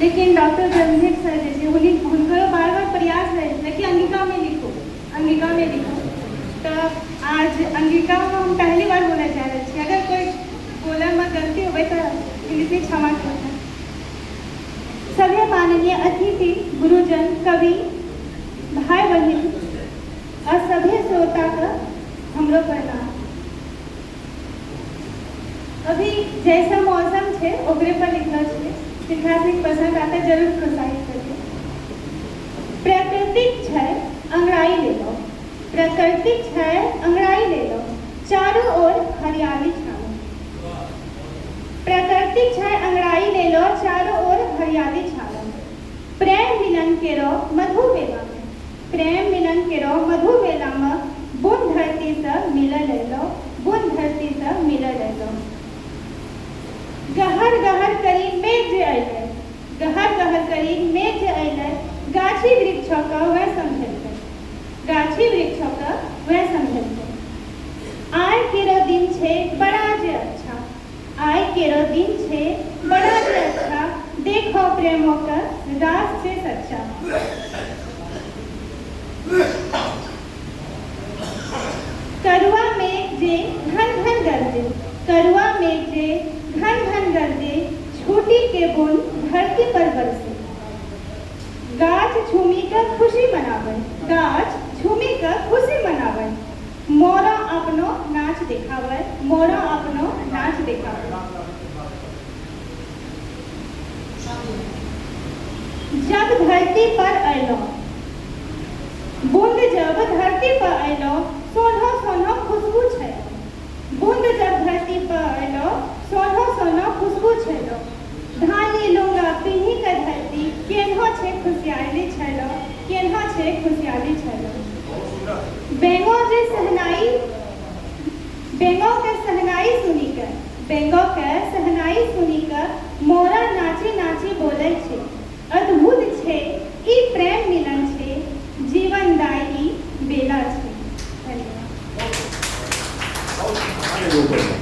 लेकिन doctor Brahmadev sir जैसे हुनकर बार बार प्रयास रहे कि अंगिका में लिखो, अंगिका में लिखो। तो आज अंगिका में हम पहली बार बोला जा रहे थे। अगर कोई बोला में गलती हो तो इनसे क्षमा करना। सभी माननीय अतिथि, गुरुजन, कवि, भाई बहन और सभी श्रोता का हमरो प्रणाम। अभी जैसा मौसम है ओकरे पर लिखल है, लिखा से पसंद आता जरूर प्रोत्साहित करिए। प्राकृतिक छाय अंगड़ाई ले लो, प्राकृतिक छाय अंगड़ाई ले लो, चारों ओर हरियाली छाओ। प्राकृतिक छाय अंगड़ाई ले लो, चारों ओर हरियाली छाओ। प्रेम मिलन केरो मधु बेला में, प्रेम मिलन केरो मधु बेला में बुन धरती से मिल ले लो, बुन धरती से मिल ले लो। गहर गहर करी मेघ जे अइले, गहर गहर करी मेघ जे अइले, गाछी वृक्ष का वह समझलकै, गाछी वृक्ष का वह समझलकै। आय केरो दिन छे बड़ा जे अच्छा, आय केरो दिन छे बड़ा जे अच्छा, देखो प्रेमों का रास से सच्चा। करुआ में जे घन घन गरजे, करुआ में जे घन घन गरजे, छूटी के बूंद धरती पर बरसे। गाछ झूमी कर खुशी मनावे, गाछ झूमी कर खुशी मनावे, मोरा अपनो नाच दिखावे, मोरा अपनो नाच दिखावे। जब धरती पर अइलो, बूंद जब धरती पर अइलो, सोनो सोनो खुशबू छै। बूंद जब धरती पर अइलो, सोनो सोनो खुशबू छलो। धानी लूंगा पीढ़ी के धरती, केन्हो छे खुशियाली छलो, केन्हो छे खुशियाली छलो। बेंगो जे सहनाई, बेंगो के सहनाई सुनी कर, बेंगो के सहनाई सुनी कर, मोरा नाची नाची बोले छे। अद्भुत छे ई प्रेम